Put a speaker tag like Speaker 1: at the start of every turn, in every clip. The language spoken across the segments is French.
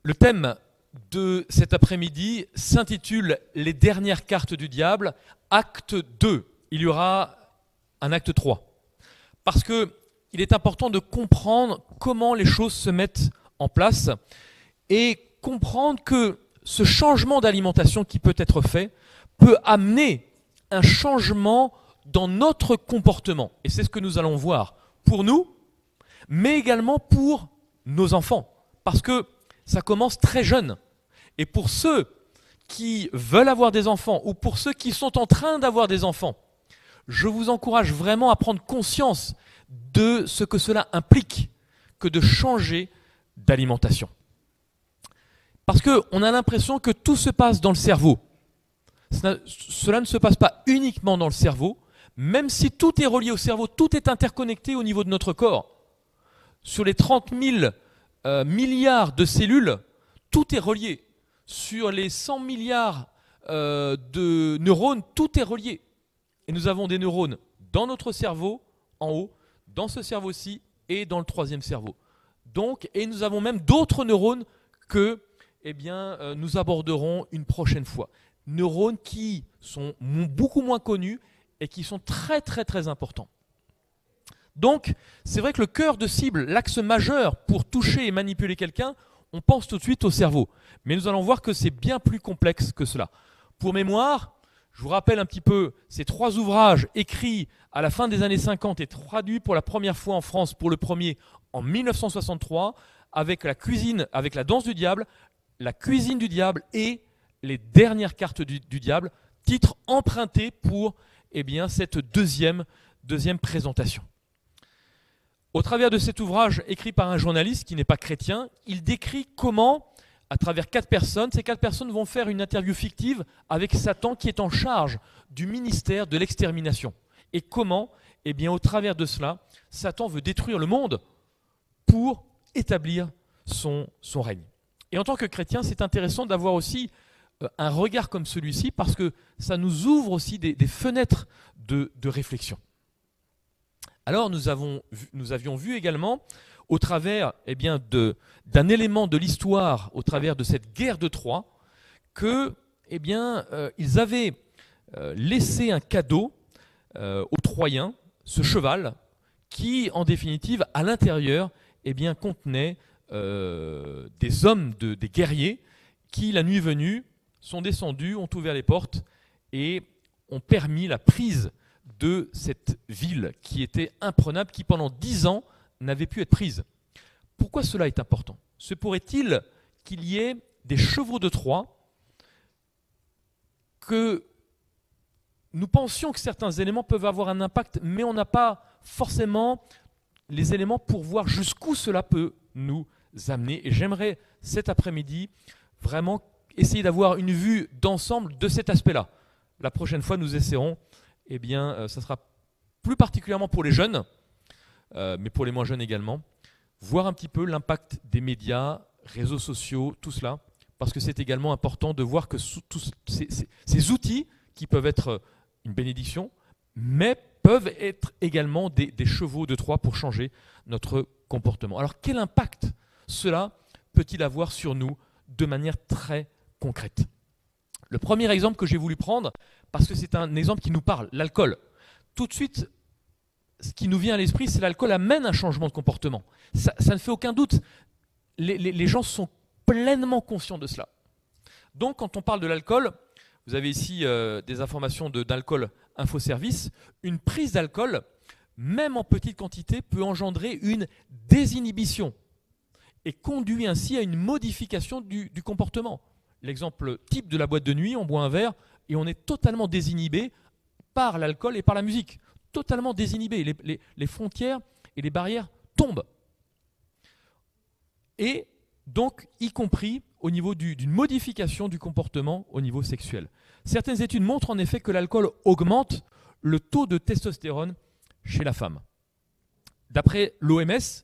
Speaker 1: Le thème de cet après-midi s'intitule « Les dernières cartes du diable », acte 2. Il y aura un acte 3. Parce qu'il est important de comprendre comment les choses se mettent en place et comprendre que ce changement d'alimentation qui peut être fait peut amener un changement dans notre comportement. Et c'est ce que nous allons voir pour nous, mais également pour nos enfants. Parce que ça commence très jeune. Et pour ceux qui veulent avoir des enfants ou pour ceux qui sont en train d'avoir des enfants, je vous encourage vraiment à prendre conscience de ce que cela implique que de changer d'alimentation. Parce qu'on a l'impression que tout se passe dans le cerveau. Cela ne se passe pas uniquement dans le cerveau, même si tout est relié au cerveau, tout est interconnecté au niveau de notre corps. Sur les 30 000 milliards de cellules, tout est relié. Sur les 100 milliards de neurones, tout est relié. Et nous avons des neurones dans notre cerveau, en haut, dans ce cerveau-ci et dans le troisième cerveau. Donc, et nous avons même d'autres neurones que nous aborderons une prochaine fois. Neurones qui sont beaucoup moins connus et qui sont très très très importants. Donc, c'est vrai que le cœur de cible, l'axe majeur pour toucher et manipuler quelqu'un, on pense tout de suite au cerveau. Mais nous allons voir que c'est bien plus complexe que cela. Pour mémoire, je vous rappelle un petit peu ces 3 ouvrages écrits à la fin des années 50 et traduits pour la première fois en France pour le premier en 1963 avec la cuisine, avec la danse du diable, la cuisine du diable et les dernières cartes du diable, titre emprunté pour cette deuxième présentation. Au travers de cet ouvrage écrit par un journaliste qui n'est pas chrétien, il décrit comment, à travers 4 personnes, ces 4 personnes vont faire une interview fictive avec Satan qui est en charge du ministère de l'extermination. Et comment, au travers de cela, Satan veut détruire le monde pour établir son règne. Et en tant que chrétien, c'est intéressant d'avoir aussi un regard comme celui-ci parce que ça nous ouvre aussi des fenêtres de réflexion. Alors nous avions vu également, au travers d'un élément de l'histoire, au travers de cette guerre de Troie, que ils avaient laissé un cadeau aux Troyens, ce cheval, qui en définitive à l'intérieur contenait des hommes, des guerriers, qui la nuit venue sont descendus, ont ouvert les portes et ont permis la prise de cette ville qui était imprenable, qui pendant 10 ans n'avait pu être prise. Pourquoi cela est important? Se pourrait-il qu'il y ait des chevaux de Troie, que nous pensions que certains éléments peuvent avoir un impact, mais on n'a pas forcément les éléments pour voir jusqu'où cela peut nous amener. Et j'aimerais cet après-midi vraiment essayer d'avoir une vue d'ensemble de cet aspect-là. La prochaine fois, nous essaierons, ça sera plus particulièrement pour les jeunes, mais pour les moins jeunes également, voir un petit peu l'impact des médias, réseaux sociaux, tout cela, parce que c'est également important de voir que tous ces outils qui peuvent être une bénédiction, mais peuvent être également des chevaux de Troie pour changer notre comportement. Alors quel impact cela peut-il avoir sur nous de manière très concrète? Le premier exemple que j'ai voulu prendre, parce que c'est un exemple qui nous parle, l'alcool. Tout de suite, ce qui nous vient à l'esprit, c'est l'alcool amène un changement de comportement. Ça ne fait aucun doute. Les gens sont pleinement conscients de cela. Donc, quand on parle de l'alcool, vous avez ici des informations d'Alcool Info Service. Une prise d'alcool, même en petite quantité, peut engendrer une désinhibition et conduit ainsi à une modification du comportement. L'exemple type de la boîte de nuit, on boit un verre et on est totalement désinhibé par l'alcool et par la musique. Totalement désinhibé. Les frontières et les barrières tombent. Et donc, y compris au niveau d'une modification du comportement au niveau sexuel. Certaines études montrent en effet que l'alcool augmente le taux de testostérone chez la femme. D'après l'OMS,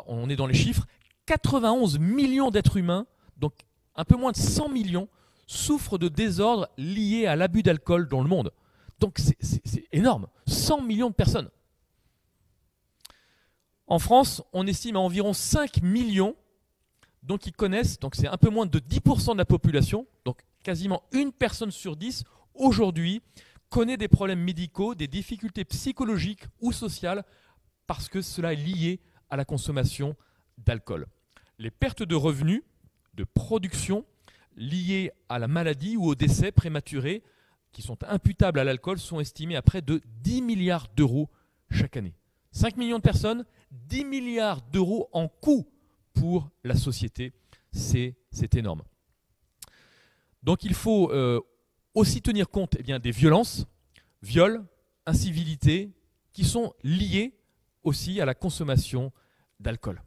Speaker 1: on est dans les chiffres, 91 millions d'êtres humains, donc un peu moins de 100 millions, souffrent de désordres liés à l'abus d'alcool dans le monde. Donc c'est énorme, 100 millions de personnes. En France, on estime à environ 5 millions Donc ils connaissent, donc c'est un peu moins de 10% de la population, donc quasiment une personne sur 10 aujourd'hui connaît des problèmes médicaux, des difficultés psychologiques ou sociales parce que cela est lié à la consommation d'alcool. Les pertes de revenus, de production liées à la maladie ou au décès prématuré qui sont imputables à l'alcool sont estimées à près de 10 milliards d'euros chaque année. 5 millions de personnes, 10 milliards d'euros en coûts pour la société, c'est énorme. Donc il faut aussi tenir compte des violences, viols, incivilités, qui sont liées aussi à la consommation d'alcool.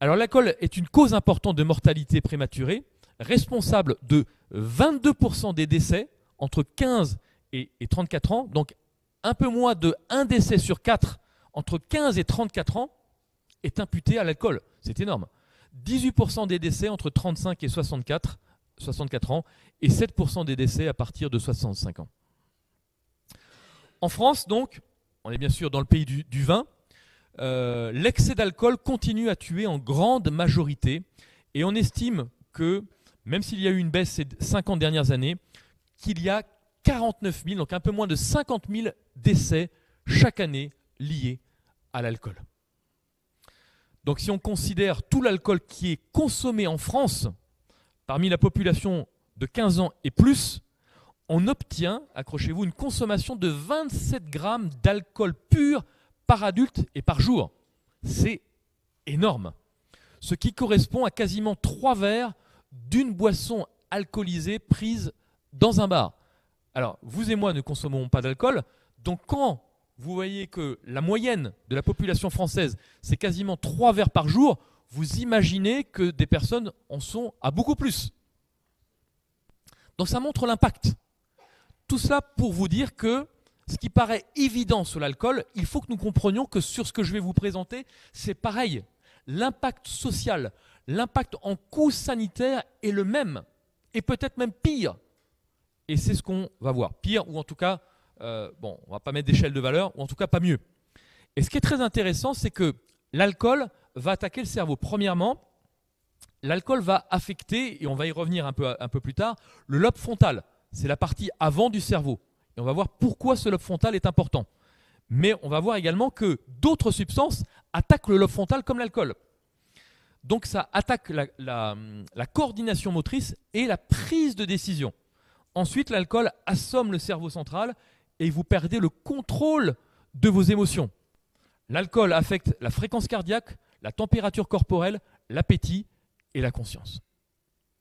Speaker 1: Alors l'alcool est une cause importante de mortalité prématurée, responsable de 22% des décès entre 15 et 34 ans, donc un peu moins de 1 décès sur 4 entre 15 et 34 ans est imputé à l'alcool. C'est énorme. 18% des décès entre 35 et 64 ans et 7% des décès à partir de 65 ans. En France, donc, on est bien sûr dans le pays du vin, l'excès d'alcool continue à tuer en grande majorité et on estime que, même s'il y a eu une baisse ces 50 dernières années, qu'il y a 49 000, donc un peu moins de 50 000 décès chaque année liés à l'alcool. Donc si on considère tout l'alcool qui est consommé en France, parmi la population de 15 ans et plus, on obtient, accrochez-vous, une consommation de 27 grammes d'alcool pur par adulte et par jour. C'est énorme. Ce qui correspond à quasiment 3 verres d'une boisson alcoolisée prise dans un bar. Alors, vous et moi ne consommons pas d'alcool, donc quand vous voyez que la moyenne de la population française, c'est quasiment 3 verres par jour, vous imaginez que des personnes en sont à beaucoup plus. Donc ça montre l'impact. Tout cela pour vous dire que ce qui paraît évident sur l'alcool, il faut que nous comprenions que sur ce que je vais vous présenter, c'est pareil. L'impact social, l'impact en coût sanitaire est le même, et peut-être même pire. Et c'est ce qu'on va voir. Pire, ou en tout cas, on ne va pas mettre d'échelle de valeur, ou en tout cas pas mieux. Et ce qui est très intéressant, c'est que l'alcool va attaquer le cerveau. Premièrement, l'alcool va affecter, et on va y revenir un peu plus tard, le lobe frontal. C'est la partie avant du cerveau. Et on va voir pourquoi ce lobe frontal est important. Mais on va voir également que d'autres substances attaquent le lobe frontal comme l'alcool. Donc ça attaque la coordination motrice et la prise de décision. Ensuite, l'alcool assomme le cerveau central et vous perdez le contrôle de vos émotions. L'alcool affecte la fréquence cardiaque, la température corporelle, l'appétit et la conscience.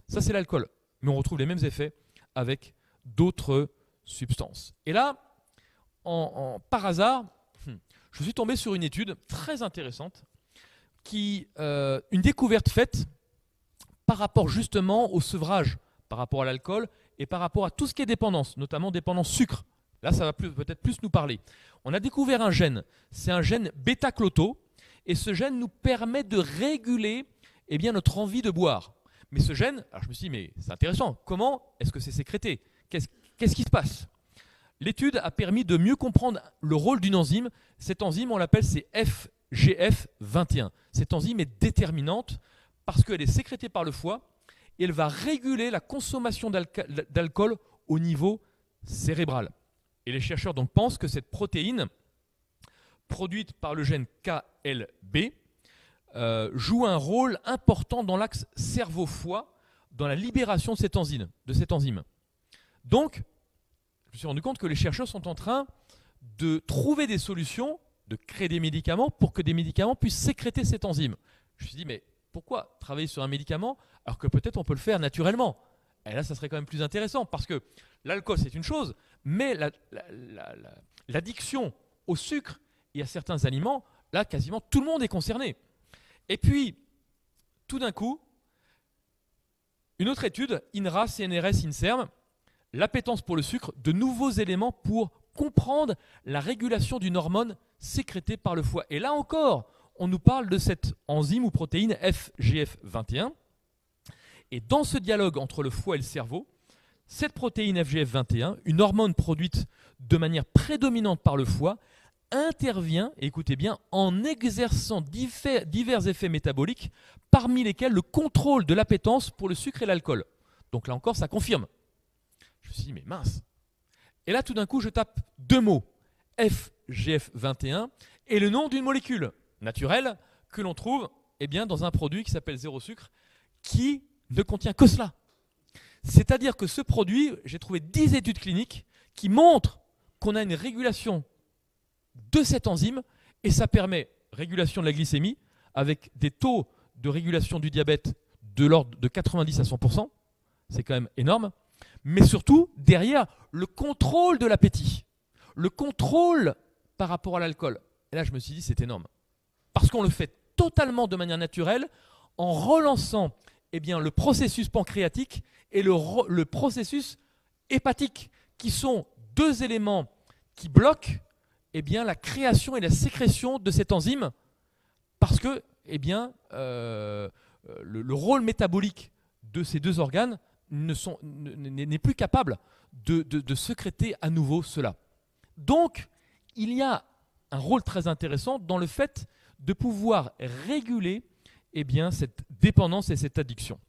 Speaker 1: Ça, c'est l'alcool. Mais on retrouve les mêmes effets avec d'autres substances. Et là, par hasard, je suis tombé sur une étude très intéressante, une découverte faite par rapport justement au sevrage, par rapport à l'alcool et par rapport à tout ce qui est dépendance, notamment dépendance sucre. Là, ça va peut-être plus nous parler. On a découvert un gène, c'est un gène bêta-clotho, et ce gène nous permet de réguler notre envie de boire. Mais ce gène, alors je me suis dit, mais c'est intéressant, comment est-ce que c'est sécrété ? Qu'est-ce qui se passe ? L'étude a permis de mieux comprendre le rôle d'une enzyme. Cette enzyme, on l'appelle c'est FGF21. Cette enzyme est déterminante parce qu'elle est sécrétée par le foie et elle va réguler la consommation d'alcool au niveau cérébral. Et les chercheurs donc pensent que cette protéine, produite par le gène KLB, joue un rôle important dans l'axe cerveau-foie, dans la libération de cette enzyme. Donc, je me suis rendu compte que les chercheurs sont en train de trouver des solutions, de créer des médicaments pour que des médicaments puissent sécréter cette enzyme. Je me suis dit, mais pourquoi travailler sur un médicament alors que peut-être on peut le faire naturellement ? Et là, ça serait quand même plus intéressant parce que l'alcool, c'est une chose, mais l'addiction au sucre et à certains aliments, là, quasiment tout le monde est concerné. Et puis, tout d'un coup, une autre étude, INRA, CNRS, INSERM, l'appétence pour le sucre, de nouveaux éléments pour comprendre la régulation d'une hormone sécrétée par le foie. Et là encore, on nous parle de cette enzyme ou protéine FGF21. Et dans ce dialogue entre le foie et le cerveau, cette protéine FGF21, une hormone produite de manière prédominante par le foie, intervient, et écoutez bien, en exerçant divers effets métaboliques, parmi lesquels le contrôle de l'appétence pour le sucre et l'alcool. Donc là encore, ça confirme. Je me suis dit, mais mince. Et là, tout d'un coup, je tape deux mots, FGF21, et le nom d'une molécule naturelle que l'on trouve dans un produit qui s'appelle zéro sucre, qui ne contient que cela. C'est-à-dire que ce produit, j'ai trouvé 10 études cliniques qui montrent qu'on a une régulation de cette enzyme, et ça permet régulation de la glycémie avec des taux de régulation du diabète de l'ordre de 90 à 100%, c'est quand même énorme, mais surtout, derrière, le contrôle de l'appétit, le contrôle par rapport à l'alcool. Et là, je me suis dit, c'est énorme. Parce qu'on le fait totalement de manière naturelle, en relançant le processus pancréatique et le processus hépatique, qui sont deux éléments qui bloquent la création et la sécrétion de cette enzyme, parce que le rôle métabolique de ces deux organes n'est plus capable de sécréter à nouveau cela. Donc, il y a un rôle très intéressant dans le fait de pouvoir réguler cette dépendance et cette addiction.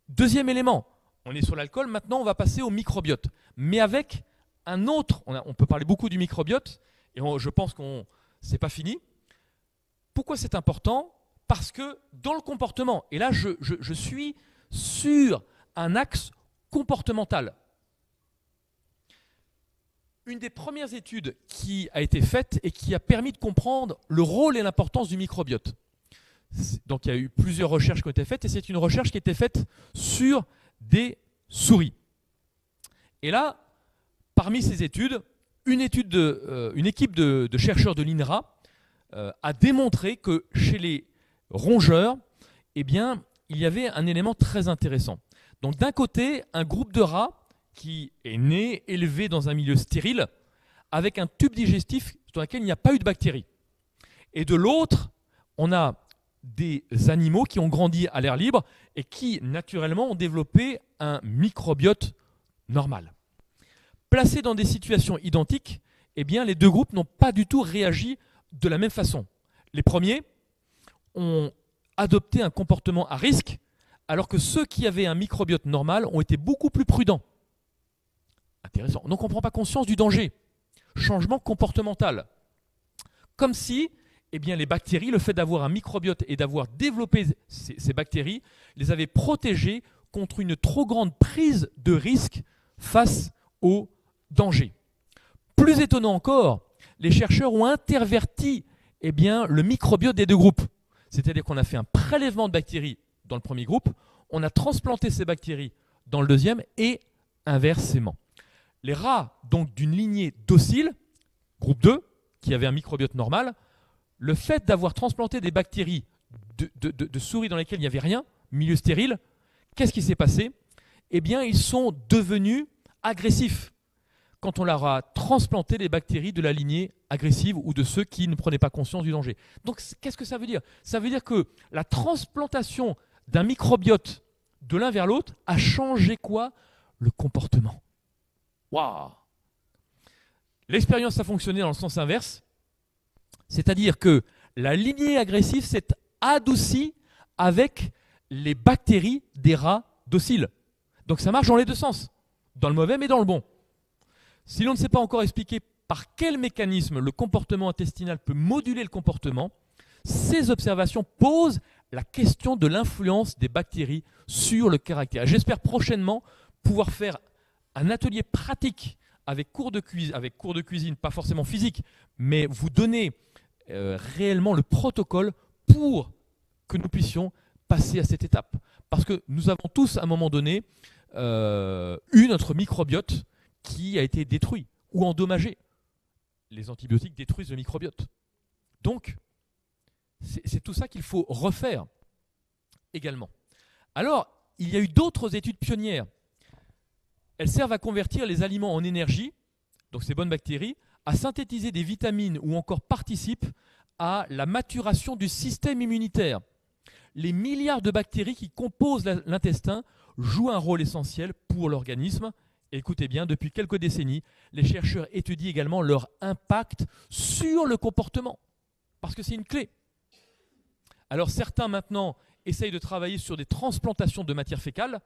Speaker 1: Deuxième élément, on est sur l'alcool, maintenant on va passer au microbiote, mais avec un autre, on peut parler beaucoup du microbiote, et je pense qu'on c'est pas fini. Pourquoi c'est important? Parce que dans le comportement, et là je suis sur un axe comportemental. Une des premières études qui a été faite et qui a permis de comprendre le rôle et l'importance du microbiote. Donc il y a eu plusieurs recherches qui ont été faites, et c'est une recherche qui a été faite sur des souris. Et là, parmi ces études, une équipe de chercheurs de l'INRA a démontré que chez les rongeurs, il y avait un élément très intéressant. Donc d'un côté, un groupe de rats qui est né, élevé dans un milieu stérile, avec un tube digestif dans lequel il n'y a pas eu de bactéries. Et de l'autre, on a des animaux qui ont grandi à l'air libre et qui, naturellement, ont développé un microbiote normal. Placés dans des situations identiques, les deux groupes n'ont pas du tout réagi de la même façon. Les premiers ont adopté un comportement à risque, alors que ceux qui avaient un microbiote normal ont été beaucoup plus prudents. Intéressant. Donc on ne prend pas conscience du danger. Changement comportemental. Comme si les bactéries, le fait d'avoir un microbiote et d'avoir développé ces bactéries, les avait protégées contre une trop grande prise de risque face au danger. Plus étonnant encore, les chercheurs ont interverti le microbiote des deux groupes. C'est-à-dire qu'on a fait un prélèvement de bactéries dans le premier groupe, on a transplanté ces bactéries dans le deuxième et inversement. Les rats donc d'une lignée docile, groupe 2, qui avait un microbiote normal, le fait d'avoir transplanté des bactéries de souris dans lesquelles il n'y avait rien, milieu stérile, qu'est-ce qui s'est passé? Ils sont devenus agressifs quand on leur a transplanté les bactéries de la lignée agressive ou de ceux qui ne prenaient pas conscience du danger. Donc qu'est-ce que ça veut dire? Ça veut dire que la transplantation d'un microbiote de l'un vers l'autre a changé quoi? Le comportement. Waouh! L'expérience a fonctionné dans le sens inverse, c'est-à-dire que la lignée agressive s'est adoucie avec les bactéries des rats dociles. Donc ça marche dans les deux sens, dans le mauvais mais dans le bon. Si l'on ne sait pas encore expliquer par quel mécanisme le comportement intestinal peut moduler le comportement, ces observations posent la question de l'influence des bactéries sur le caractère. J'espère prochainement pouvoir faire un atelier pratique avec cours de cuisine, pas forcément physique, mais vous donner réellement le protocole pour que nous puissions passer à cette étape. Parce que nous avons tous, à un moment donné, eu notre microbiote qui a été détruit ou endommagé. Les antibiotiques détruisent le microbiote. Donc, c'est tout ça qu'il faut refaire également. Alors, il y a eu d'autres études pionnières. Elles servent à convertir les aliments en énergie, donc ces bonnes bactéries, à synthétiser des vitamines ou encore participent à la maturation du système immunitaire. Les milliards de bactéries qui composent l'intestin jouent un rôle essentiel pour l'organisme Et écoutez bien, depuis quelques décennies, les chercheurs étudient également leur impact sur le comportement, parce que c'est une clé. Alors certains maintenant essayent de travailler sur des transplantations de matière fécale,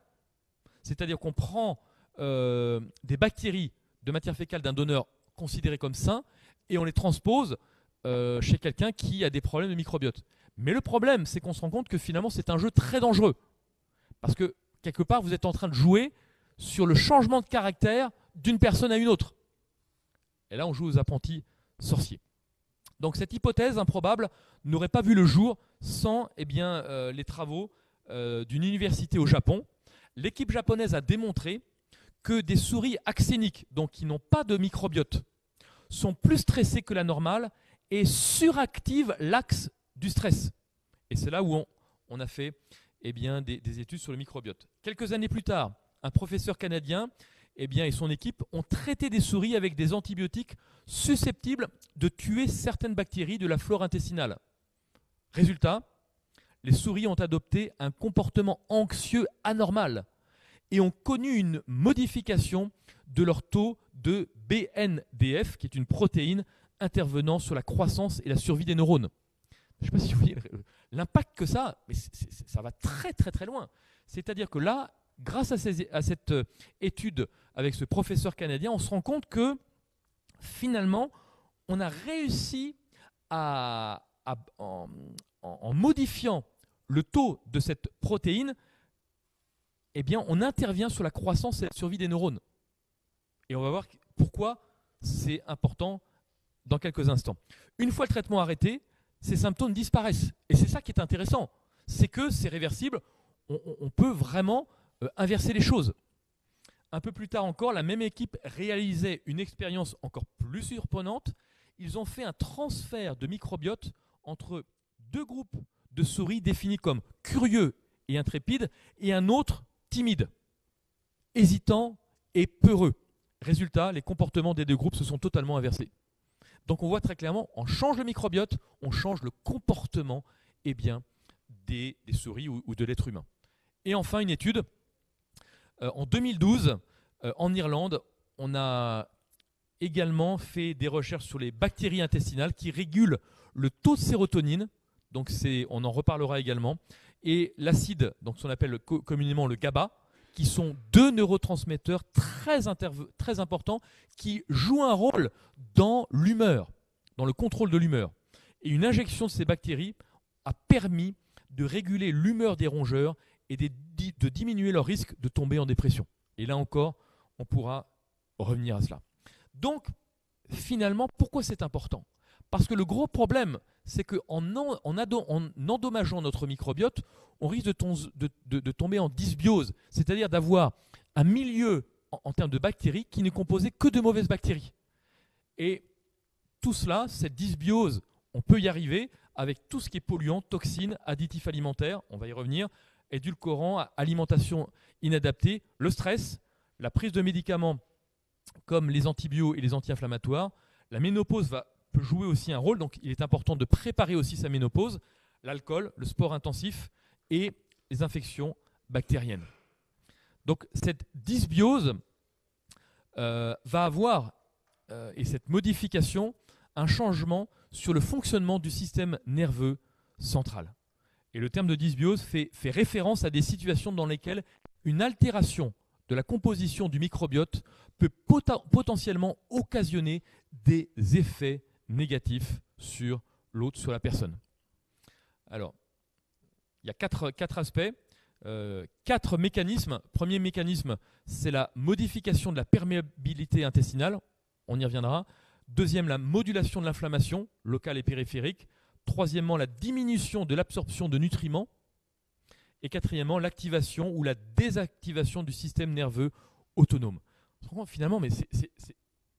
Speaker 1: c'est-à-dire qu'on prend des bactéries de matière fécale d'un donneur considéré comme sain et on les transpose chez quelqu'un qui a des problèmes de microbiote. Mais le problème, c'est qu'on se rend compte que finalement c'est un jeu très dangereux, parce que quelque part vous êtes en train de jouer sur le changement de caractère d'une personne à une autre. Et là on joue aux apprentis sorciers. Donc cette hypothèse improbable n'aurait pas vu le jour sans les travaux d'une université au Japon. L'équipe japonaise a démontré que des souris axéniques, donc qui n'ont pas de microbiote, sont plus stressées que la normale et suractivent l'axe du stress. Et c'est là où on a fait des études sur le microbiote. Quelques années plus tard, un professeur canadien et son équipe ont traité des souris avec des antibiotiques susceptibles de tuer certaines bactéries de la flore intestinale. Résultat, les souris ont adopté un comportement anxieux anormal et ont connu une modification de leur taux de BNDF, qui est une protéine intervenant sur la croissance et la survie des neurones. Je ne sais pas si vous voyez l'impact que ça a, mais ça va très très très loin. C'est-à-dire que là, grâce à cette étude avec ce professeur canadien, on se rend compte que finalement, on a réussi en modifiant le taux de cette protéine, on intervient sur la croissance et la survie des neurones. Et on va voir pourquoi c'est important dans quelques instants. Une fois le traitement arrêté, ces symptômes disparaissent. Et c'est ça qui est intéressant. C'est que c'est réversible. On peut vraiment inverser les choses. Un peu plus tard encore, la même équipe réalisait une expérience encore plus surprenante. Ils ont fait un transfert de microbiote entre deux groupes de souris définis comme curieux et intrépides et un autre timide, hésitant et peureux. Résultat, les comportements des deux groupes se sont totalement inversés. Donc on voit très clairement, on change le microbiote, on change le comportement des souris ou de l'être humain. Et enfin, une étude. En 2012, en Irlande, on a également fait des recherches sur les bactéries intestinales qui régulent le taux de sérotonine. Donc on en reparlera également. Et l'acide, donc ce qu'on appelle communément le GABA, qui sont deux neurotransmetteurs très importants qui jouent un rôle dans l'humeur, dans le contrôle de l'humeur. Et une injection de ces bactéries a permis de réguler l'humeur des rongeurs et de diminuer leur risque de tomber en dépression. Et là encore, on pourra revenir à cela. Donc, finalement, pourquoi c'est important ? Parce que le gros problème, c'est qu'en endommageant notre microbiote, on risque de tomber en dysbiose, c'est-à-dire d'avoir un milieu en termes de bactéries qui n'est composé que de mauvaises bactéries. Et tout cela, cette dysbiose, on peut y arriver avec tout ce qui est polluant, toxines, additifs alimentaires, on va y revenir, édulcorants, alimentation inadaptée, le stress, la prise de médicaments comme les antibiotiques et les anti-inflammatoires. La ménopause peut jouer aussi un rôle, donc il est important de préparer aussi sa ménopause, l'alcool, le sport intensif et les infections bactériennes. Donc cette dysbiose va avoir, et cette modification, un changement sur le fonctionnement du système nerveux central. Et le terme de dysbiose fait référence à des situations dans lesquelles une altération de la composition du microbiote peut potentiellement occasionner des effets négatifs sur l'autre, sur la personne. Alors, il y a quatre aspects, 4 mécanismes. Premier mécanisme, c'est la modification de la perméabilité intestinale, on y reviendra. Deuxième, la modulation de l'inflammation locale et périphérique. Troisièmement, la diminution de l'absorption de nutriments. Et quatrièmement, l'activation ou la désactivation du système nerveux autonome. Finalement, mais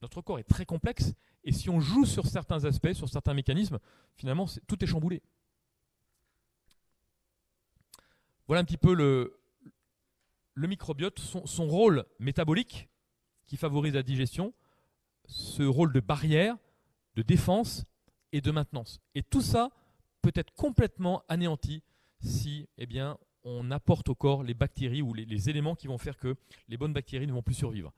Speaker 1: notre corps est très complexe et si on joue sur certains aspects, sur certains mécanismes, finalement, tout est chamboulé. Voilà un petit peu le microbiote, son rôle métabolique qui favorise la digestion, ce rôle de barrière, de défense et de maintenance. Et tout ça peut être complètement anéanti si on apporte au corps les bactéries ou les éléments qui vont faire que les bonnes bactéries ne vont plus survivre.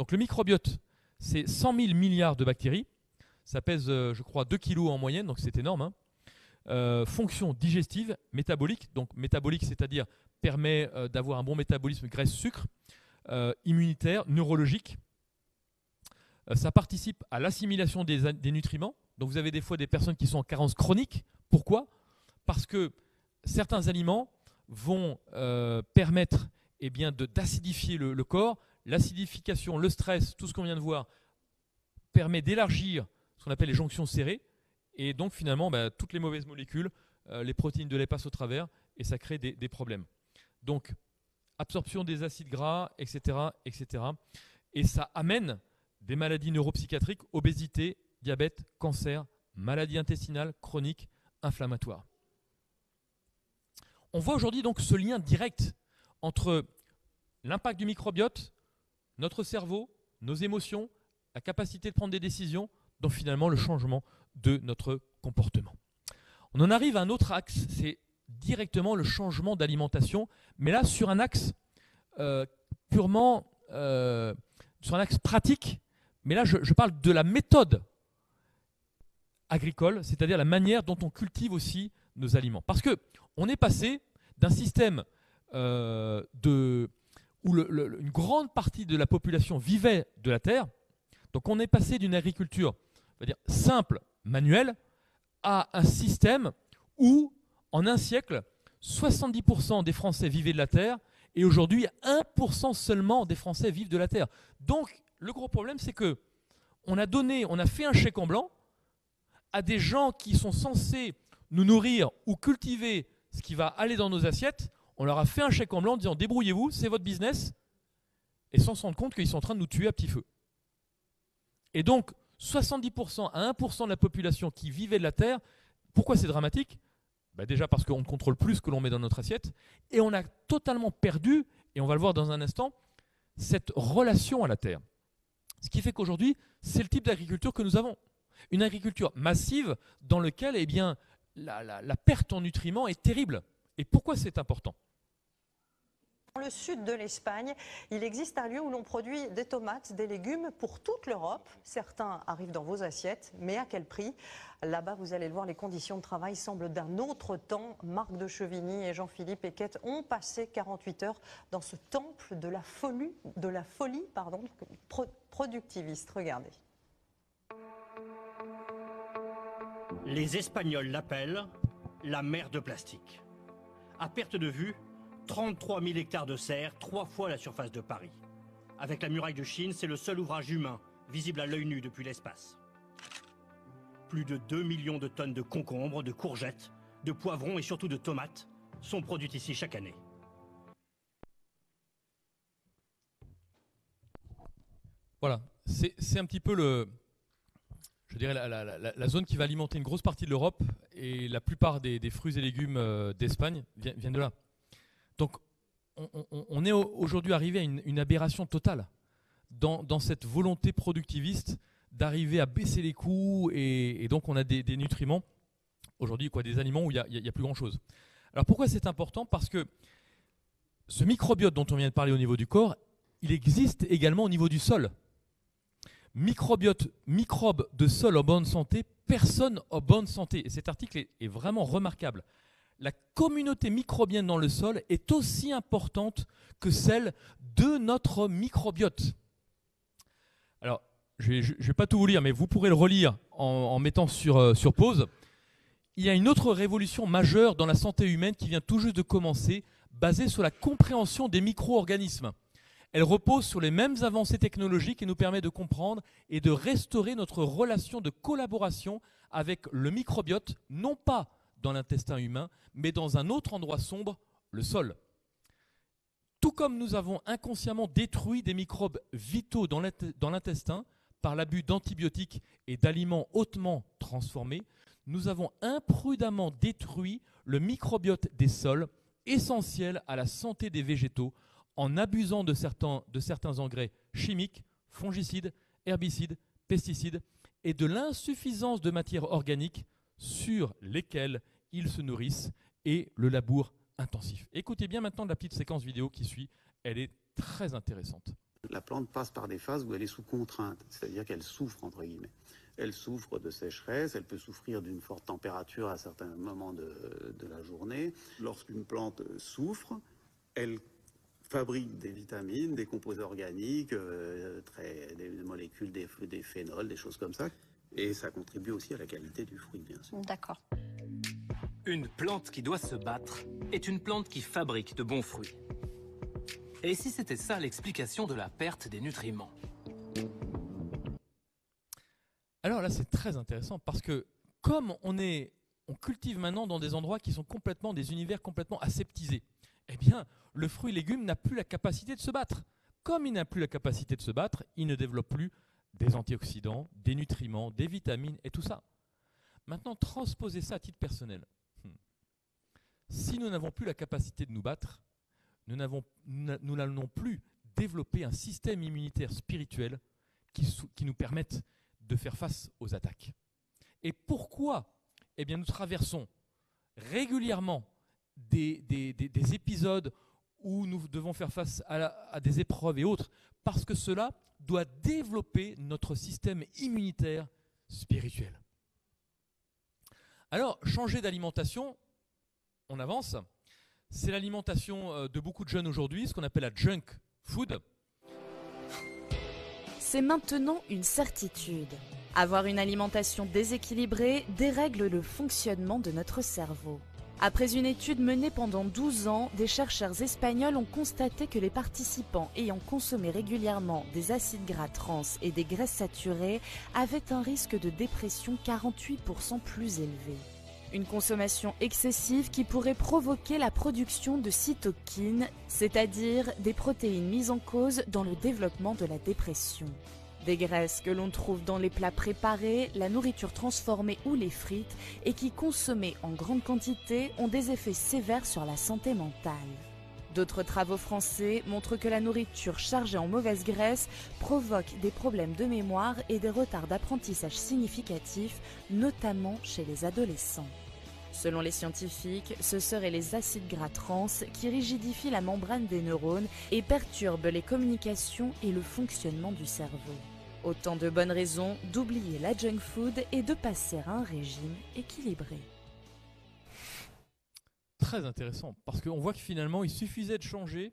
Speaker 1: Donc le microbiote, c'est 100 000 milliards de bactéries. Ça pèse, je crois, 2 kilos en moyenne, donc c'est énorme. Hein. Fonction digestive, métabolique. Donc métabolique, c'est-à-dire permet d'avoir un bon métabolisme graisse-sucre, immunitaire, neurologique. Ça participe à l'assimilation des nutriments. Donc vous avez des fois des personnes qui sont en carence chronique. Pourquoi? Parce que certains aliments vont permettre d'acidifier le corps. L'acidification, le stress, tout ce qu'on vient de voir, permet d'élargir ce qu'on appelle les jonctions serrées. Et donc finalement, toutes les mauvaises molécules, les protéines de lait passent au travers et ça crée des problèmes. Donc absorption des acides gras, etc., etc. Et ça amène des maladies neuropsychiatriques, obésité, diabète, cancer, maladies intestinales, chroniques, inflammatoires. On voit aujourd'hui donc ce lien direct entre l'impact du microbiote, notre cerveau, nos émotions, la capacité de prendre des décisions, donc finalement le changement de notre comportement. On en arrive à un autre axe, c'est directement le changement d'alimentation, mais là sur un axe purement sur un axe pratique, mais là je parle de la méthode agricole, c'est-à-dire la manière dont on cultive aussi nos aliments. Parce qu'on est passé d'un système où une grande partie de la population vivait de la terre, donc on est passé d'une agriculture, on va dire, simple, manuelle, à un système où, en un siècle, 70% des Français vivaient de la terre, et aujourd'hui, 1% seulement des Français vivent de la terre. Donc, le gros problème, c'est que on a fait un chèque en blanc à des gens qui sont censés nous nourrir ou cultiver ce qui va aller dans nos assiettes. On leur a fait un chèque en blanc en disant débrouillez-vous, c'est votre business, et sans se rendre compte qu'ils sont en train de nous tuer à petit feu. Et donc, 70% à 1% de la population qui vivait de la terre, pourquoi c'est dramatique? Déjà parce qu'on ne contrôle plus ce que l'on met dans notre assiette, et on a totalement perdu, et on va le voir dans un instant, cette relation à la terre. Ce qui fait qu'aujourd'hui, c'est le type d'agriculture que nous avons. Une agriculture massive dans laquelle la perte en nutriments est terrible. Et pourquoi c'est important?
Speaker 2: Dans le sud de l'Espagne, il existe un lieu où l'on produit des tomates, des légumes pour toute l'Europe. Certains arrivent dans vos assiettes, mais à quel prix? Là-bas, vous allez le voir, les conditions de travail semblent d'un autre temps. Marc de Chevigny et Jean-Philippe Eckert ont passé 48 heures dans ce temple de la folie productiviste. Regardez.
Speaker 3: Les Espagnols l'appellent la mer de plastique. À perte de vue, 33 000 hectares de serre, 3 fois la surface de Paris. Avec la muraille de Chine, c'est le seul ouvrage humain visible à l'œil nu depuis l'espace. Plus de 2 millions de tonnes de concombres, de courgettes, de poivrons et surtout de tomates sont produites ici chaque année.
Speaker 1: Voilà, c'est un petit peu la zone qui va alimenter une grosse partie de l'Europe, et la plupart des fruits et légumes d'Espagne viennent de là. Donc on est aujourd'hui arrivé à une aberration totale dans cette volonté productiviste d'arriver à baisser les coûts, et donc on a des nutriments aujourd'hui, des aliments où il y a plus grand chose. Alors pourquoi c'est important? Parce que ce microbiote dont on vient de parler au niveau du corps, il existe également au niveau du sol. Microbes de sol en bonne santé, personne en bonne santé. Et cet article est vraiment remarquable. La communauté microbienne dans le sol est aussi importante que celle de notre microbiote. Alors, je ne vais pas tout vous lire, mais vous pourrez le relire en mettant sur pause. Il y a une autre révolution majeure dans la santé humaine qui vient tout juste de commencer, basée sur la compréhension des micro-organismes. Elle repose sur les mêmes avancées technologiques et nous permet de comprendre et de restaurer notre relation de collaboration avec le microbiote, non pas dans l'intestin humain, mais dans un autre endroit sombre, le sol. Tout comme nous avons inconsciemment détruit des microbes vitaux dans l'intestin par l'abus d'antibiotiques et d'aliments hautement transformés, nous avons imprudemment détruit le microbiote des sols, essentiel à la santé des végétaux, en abusant de certains engrais chimiques, fongicides, herbicides, pesticides, et de l'insuffisance de matières organiques sur lesquelles ils se nourrissent, et le labour intensif. Écoutez bien maintenant la petite séquence vidéo qui suit, elle est très intéressante.
Speaker 4: La plante passe par des phases où elle est sous contrainte, c'est-à-dire qu'elle souffre, entre guillemets. Elle souffre de sécheresse, elle peut souffrir d'une forte température à certains moments de la journée. Lorsqu'une plante souffre, elle fabrique des vitamines, des composés organiques, des molécules, des phénols, des choses comme ça. Et ça contribue aussi à la qualité du fruit, bien sûr.
Speaker 2: D'accord.
Speaker 5: Une plante qui doit se battre est une plante qui fabrique de bons fruits. Et si c'était ça l'explication de la perte des nutriments?
Speaker 1: Alors là, c'est très intéressant parce que comme on cultive maintenant dans des endroits qui sont complètement, des univers complètement aseptisés, eh bien, le fruit et légume n'a plus la capacité de se battre. Comme il n'a plus la capacité de se battre, il ne développe plus des antioxydants, des nutriments, des vitamines et tout ça. Maintenant, transposer ça à titre personnel. Si nous n'avons plus la capacité de nous battre, nous n'allons plus développer un système immunitaire spirituel qui nous permette de faire face aux attaques. Et pourquoi? Eh bien, nous traversons régulièrement des épisodes où nous devons faire face à des épreuves et autres, parce que cela doit développer notre système immunitaire spirituel. Alors, changer d'alimentation, on avance. C'est l'alimentation de beaucoup de jeunes aujourd'hui, ce qu'on appelle la junk food.
Speaker 6: C'est maintenant une certitude. Avoir une alimentation déséquilibrée dérègle le fonctionnement de notre cerveau. Après une étude menée pendant 12 ans, des chercheurs espagnols ont constaté que les participants ayant consommé régulièrement des acides gras trans et des graisses saturées avaient un risque de dépression 48% plus élevé. Une consommation excessive qui pourrait provoquer la production de cytokines, c'est-à-dire des protéines mises en cause dans le développement de la dépression. Des graisses que l'on trouve dans les plats préparés, la nourriture transformée ou les frites et qui, consommées en grande quantité, ont des effets sévères sur la santé mentale. D'autres travaux français montrent que la nourriture chargée en mauvaise graisse provoque des problèmes de mémoire et des retards d'apprentissage significatifs, notamment chez les adolescents. Selon les scientifiques, ce seraient les acides gras trans qui rigidifient la membrane des neurones et perturbent les communications et le fonctionnement du cerveau. Autant de bonnes raisons d'oublier la junk food et de passer à un régime équilibré.
Speaker 1: Très intéressant, parce qu'on voit que finalement, il suffisait de changer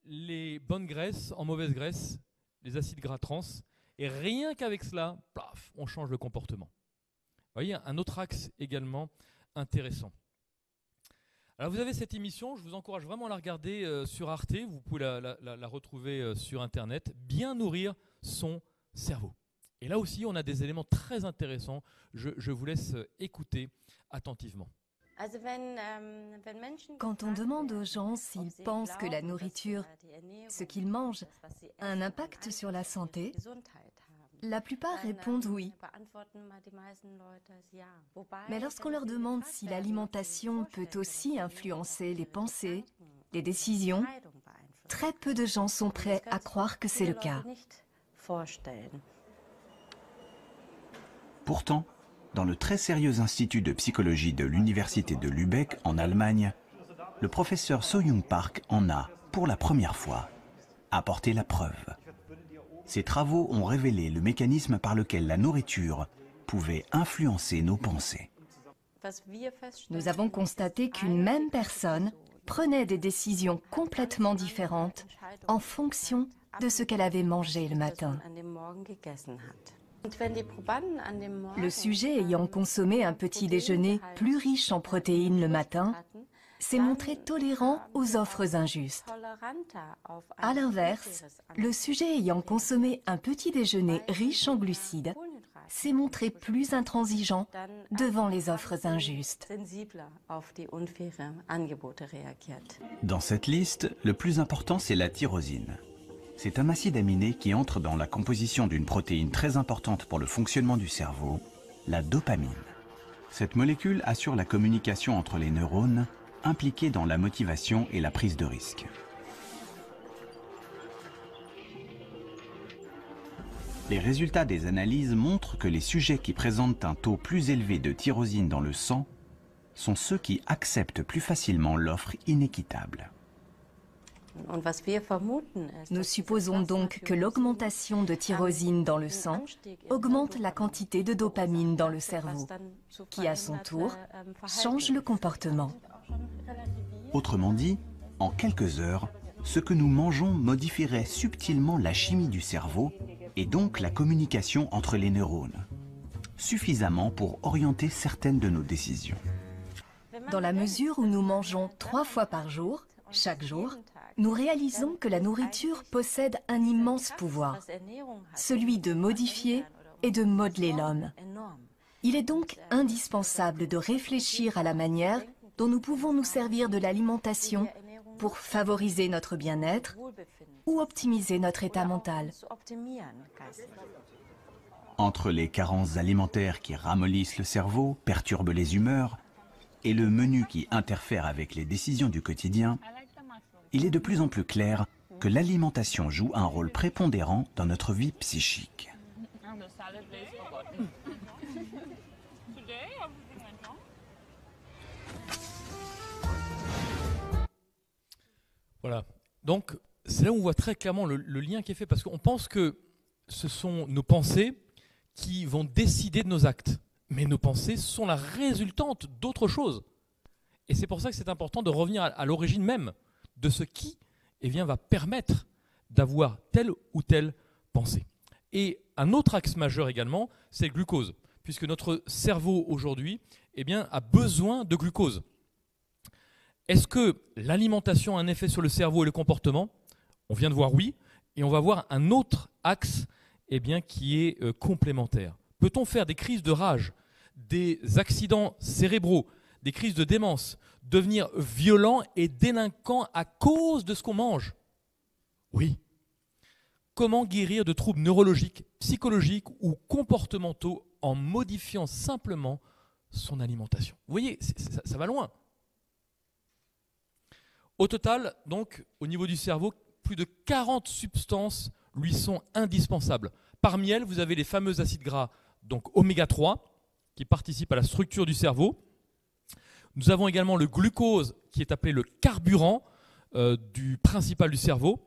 Speaker 1: les bonnes graisses en mauvaises graisses, les acides gras trans, et rien qu'avec cela, plaf, on change le comportement. Vous voyez, un autre axe également intéressant. Alors vous avez cette émission, je vous encourage vraiment à la regarder sur Arte, vous pouvez la retrouver sur Internet, Bien nourrir son cerveau. Et là aussi, on a des éléments très intéressants, je vous laisse écouter attentivement.
Speaker 7: Quand on demande aux gens s'ils pensent que la nourriture, ce qu'ils mangent, a un impact sur la santé, la plupart répondent oui. Mais lorsqu'on leur demande si l'alimentation peut aussi influencer les pensées, les décisions, très peu de gens sont prêts à croire que c'est le cas.
Speaker 8: Pourtant, dans le très sérieux institut de psychologie de l'université de Lübeck en Allemagne, le professeur So-Young Park en a, pour la première fois, apporté la preuve. Ses travaux ont révélé le mécanisme par lequel la nourriture pouvait influencer nos pensées.
Speaker 7: Nous avons constaté qu'une même personne prenait des décisions complètement différentes en fonction de ce qu'elle avait mangé le matin. Le sujet ayant consommé un petit déjeuner plus riche en protéines le matin s'est montré tolérant aux offres injustes. À l'inverse, le sujet ayant consommé un petit déjeuner riche en glucides s'est montré plus intransigeant devant les offres injustes.
Speaker 8: Dans cette liste, le plus important, c'est la tyrosine. C'est un acide aminé qui entre dans la composition d'une protéine très importante pour le fonctionnement du cerveau, la dopamine. Cette molécule assure la communication entre les neurones impliqués dans la motivation et la prise de risque. Les résultats des analyses montrent que les sujets qui présentent un taux plus élevé de tyrosine dans le sang sont ceux qui acceptent plus facilement l'offre inéquitable.
Speaker 7: Nous supposons donc que l'augmentation de tyrosine dans le sang augmente la quantité de dopamine dans le cerveau, qui à son tour change le comportement.
Speaker 8: Autrement dit, en quelques heures, ce que nous mangeons modifierait subtilement la chimie du cerveau et donc la communication entre les neurones, suffisamment pour orienter certaines de nos décisions.
Speaker 7: Dans la mesure où nous mangeons 3 fois par jour, chaque jour, nous réalisons que la nourriture possède un immense pouvoir, celui de modifier et de modeler l'homme. Il est donc indispensable de réfléchir à la manière dont nous pouvons nous servir de l'alimentation pour favoriser notre bien-être ou optimiser notre état mental.
Speaker 8: Entre les carences alimentaires qui ramollissent le cerveau, perturbent les humeurs, et le menu qui interfère avec les décisions du quotidien, il est de plus en plus clair que l'alimentation joue un rôle prépondérant dans notre vie psychique.
Speaker 1: Voilà. Donc, c'est là où on voit très clairement le lien qui est fait, parce qu'on pense que ce sont nos pensées qui vont décider de nos actes. Mais nos pensées sont la résultante d'autre chose. Et c'est pour ça que c'est important de revenir à l'origine même de ce qui va permettre d'avoir telle ou telle pensée. Et un autre axe majeur également, c'est le glucose, puisque notre cerveau aujourd'hui a besoin de glucose. Est-ce que l'alimentation a un effet sur le cerveau et le comportement? On vient de voir oui, et on va voir un autre axe qui est complémentaire. Peut-on faire des crises de rage, des accidents cérébraux, des crises de démence, devenir violent et délinquant à cause de ce qu'on mange? Oui. Comment guérir de troubles neurologiques, psychologiques ou comportementaux en modifiant simplement son alimentation? Vous voyez, ça va loin. Au total, donc, au niveau du cerveau, plus de 40 substances lui sont indispensables. Parmi elles, vous avez les fameux acides gras, donc oméga 3, qui participent à la structure du cerveau. Nous avons également le glucose, qui est appelé le carburant principal du cerveau.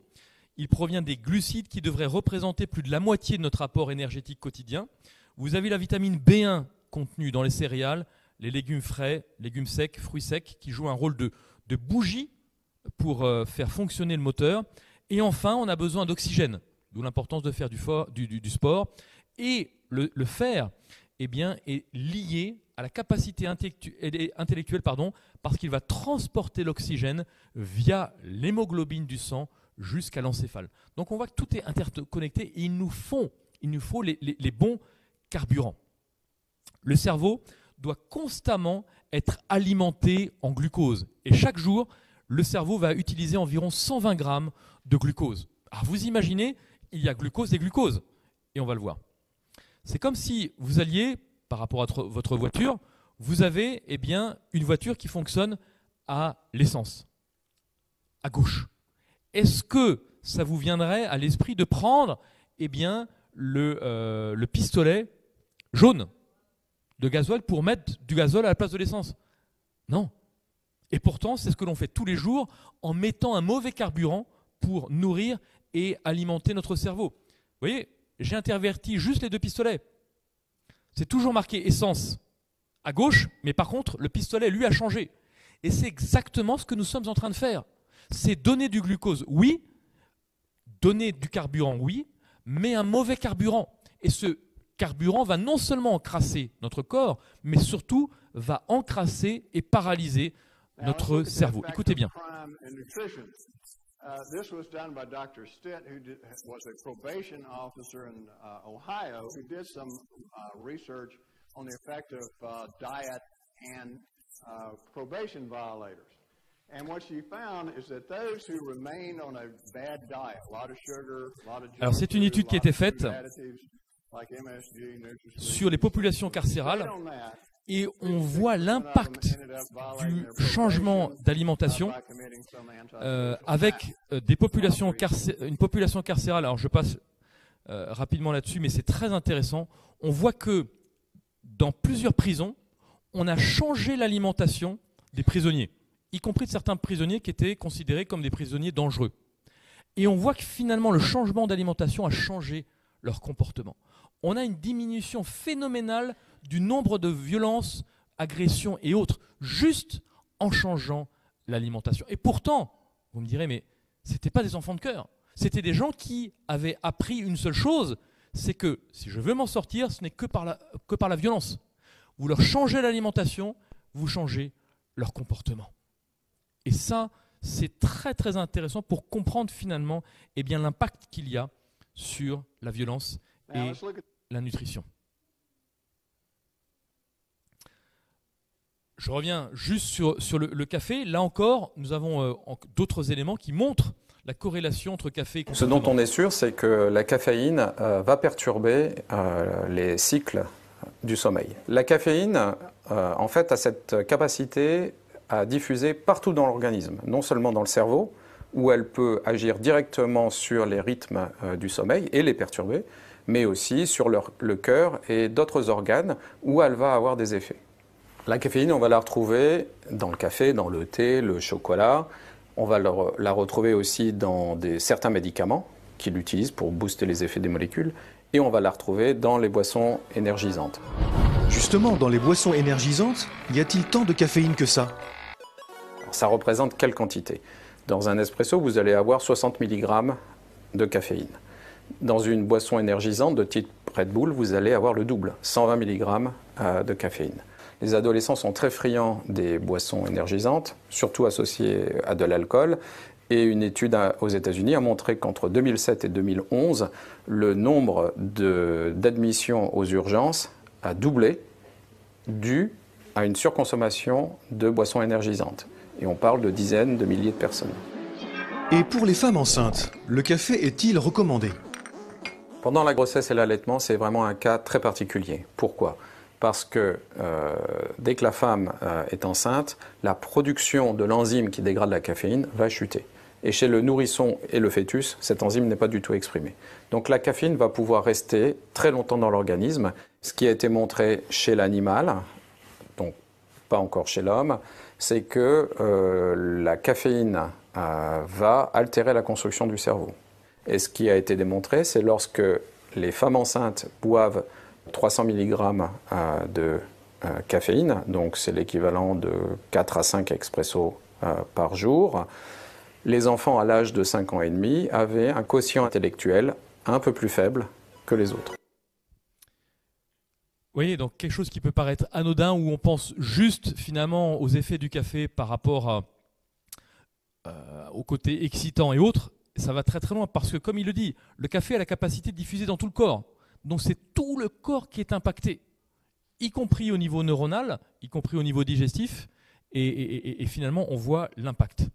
Speaker 1: Il provient des glucides qui devraient représenter plus de la moitié de notre apport énergétique quotidien. Vous avez la vitamine B1 contenue dans les céréales, les légumes frais, légumes secs, fruits secs, qui jouent un rôle de bougie pour faire fonctionner le moteur. Et enfin, on a besoin d'oxygène, d'où l'importance de faire du sport. Et le fer est lié à la capacité intellectuelle, parce qu'il va transporter l'oxygène via l'hémoglobine du sang jusqu'à l'encéphale. Donc on voit que tout est interconnecté et il nous faut les bons carburants. Le cerveau doit constamment être alimenté en glucose. Et chaque jour, le cerveau va utiliser environ 120 grammes de glucose. Alors vous imaginez, il y a glucose et glucose. Et on va le voir. C'est comme si vous alliez, par rapport à votre voiture, vous avez une voiture qui fonctionne à l'essence, à gauche. Est-ce que ça vous viendrait à l'esprit de prendre le pistolet jaune de gasoil pour mettre du gasoil à la place de l'essence? Non. Et pourtant, c'est ce que l'on fait tous les jours en mettant un mauvais carburant pour nourrir et alimenter notre cerveau. Vous voyez, j'ai interverti juste les deux pistolets. C'est toujours marqué essence à gauche, mais par contre, le pistolet, lui, a changé. Et c'est exactement ce que nous sommes en train de faire. C'est donner du glucose, oui, donner du carburant, oui, mais un mauvais carburant. Et ce carburant va non seulement encrasser notre corps, mais surtout va encrasser et paralyser notre cerveau. Écoutez bien.
Speaker 9: This was done by Dr. Stitt, who was a probation officer in Ohio, who did some research on the effect of diet and probation violators. And what she found is that those who remain on a bad diet, a lot of sugar, a lot of junk,
Speaker 1: alors c'est une étude qui a été faite sur les populations carcérales et on voit l'impact du changement d'alimentation avec une population carcérale. Alors je passe rapidement là-dessus, mais c'est très intéressant. On voit que dans plusieurs prisons, on a changé l'alimentation des prisonniers. y compris de certains prisonniers qui étaient considérés comme des prisonniers dangereux. Et on voit que finalement, le changement d'alimentation a changé leur comportement. On a une diminution phénoménale du nombre de violences, agressions et autres, juste en changeant l'alimentation. Et pourtant, vous me direz, mais ce n'étaient pas des enfants de cœur. C'était des gens qui avaient appris une seule chose, c'est que si je veux m'en sortir, ce n'est que par la violence. Vous leur changez l'alimentation, vous changez leur comportement. Et ça, c'est très très intéressant pour comprendre finalement l'impact qu'il y a sur la violence et la nutrition. Je reviens juste sur le café. Là encore, nous avons d'autres éléments qui montrent la corrélation entre café et comportement.
Speaker 10: Ce dont on est sûr, c'est que la caféine va perturber les cycles du sommeil. La caféine, en fait, a cette capacité à diffuser partout dans l'organisme, non seulement dans le cerveau, où elle peut agir directement sur les rythmes du sommeil et les perturber, mais aussi sur le cœur et d'autres organes où elle va avoir des effets. La caféine, on va la retrouver dans le café, dans le thé, le chocolat. On va la retrouver aussi dans certains médicaments qui l'utilisent pour booster les effets des molécules. Et on va la retrouver dans les boissons énergisantes.
Speaker 11: Justement, dans les boissons énergisantes, y a-t-il tant de caféine que ça ?
Speaker 10: Alors, ça représente quelle quantité ? Dans un espresso, vous allez avoir 60 mg de caféine. Dans une boisson énergisante de type Red Bull, vous allez avoir le double, 120 mg de caféine. Les adolescents sont très friands des boissons énergisantes, surtout associées à de l'alcool. Et une étude aux États-Unis a montré qu'entre 2007 et 2011, le nombre d'admissions aux urgences a doublé dû à une surconsommation de boissons énergisantes. Et on parle de dizaines de milliers de personnes.
Speaker 11: Et pour les femmes enceintes, le café est-il recommandé ?
Speaker 10: Pendant la grossesse et l'allaitement, c'est vraiment un cas très particulier. Pourquoi ? Parce que dès que la femme est enceinte, la production de l'enzyme qui dégrade la caféine va chuter. Et chez le nourrisson et le fœtus, cette enzyme n'est pas du tout exprimée. Donc la caféine va pouvoir rester très longtemps dans l'organisme. Ce qui a été montré chez l'animal, donc pas encore chez l'homme, c'est que la caféine va altérer la construction du cerveau. Et ce qui a été démontré, c'est lorsque les femmes enceintes boivent 300 mg de caféine, donc c'est l'équivalent de 4 à 5 expressos par jour. Les enfants à l'âge de 5 ans et demi avaient un quotient intellectuel un peu plus faible que les autres.
Speaker 1: Vous voyez, donc quelque chose qui peut paraître anodin, où on pense juste finalement aux effets du café par rapport au côté excitant et autres, ça va très très loin, parce que comme il le dit, le café a la capacité de diffuser dans tout le corps. Donc c'est tout le corps qui est impacté, y compris au niveau neuronal, y compris au niveau digestif, et finalement on voit l'impact.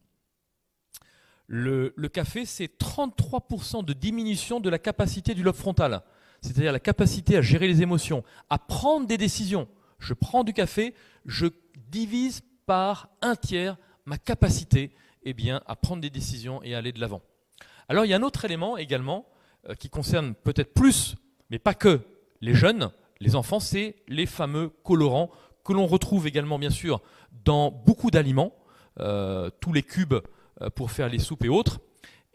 Speaker 1: Le café, c'est 33% de diminution de la capacité du lobe frontal, c'est-à-dire la capacité à gérer les émotions, à prendre des décisions. Je prends du café, je divise par 1/3 ma capacité à prendre des décisions et à aller de l'avant. Alors il y a un autre élément également qui concerne peut-être plus, mais pas que les jeunes, les enfants, c'est les fameux colorants que l'on retrouve également bien sûr dans beaucoup d'aliments, tous les cubes pour faire les soupes et autres.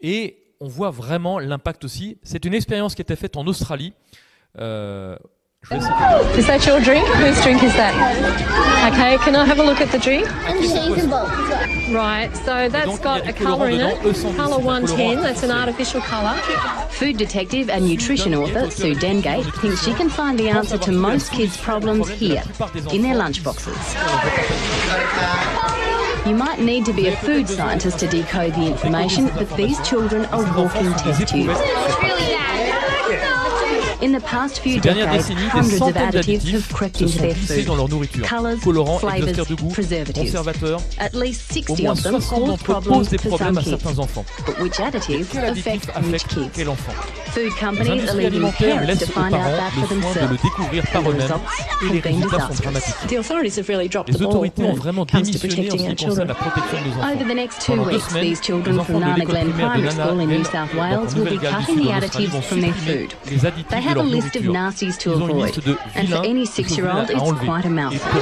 Speaker 1: Et on voit vraiment l'impact aussi. C'est une expérience qui a été faite en Australie.
Speaker 12: Is that your drink? Whose drink is that? Okay, can I have a look at the drink? Right, so that's got a colour in it. Colour 110, that's an artificial colour.
Speaker 13: Food detective and nutrition author Sue Dengate thinks she can find the answer to most kids' problems here, in their lunchboxes. You might need to be a food scientist to decode the information, but these children are walking test tubes. In the past few decades, hundreds of additives have crept into their food. Colours, flavours, preservatives. At least 60 of them cause problems for some kids. But which additives affect which kids? Food companies are leaving parents to find out that for themselves. And the results have been disastrous.
Speaker 12: The authorities have really dropped the ball when it comes to protecting our children.
Speaker 13: Over the next 2 weeks, these children from Nana Glen Primary School in New South Wales will be cutting the additives from their food. They have a list of nasties to avoid, and for any 6-year-old, it's quite a mouthful.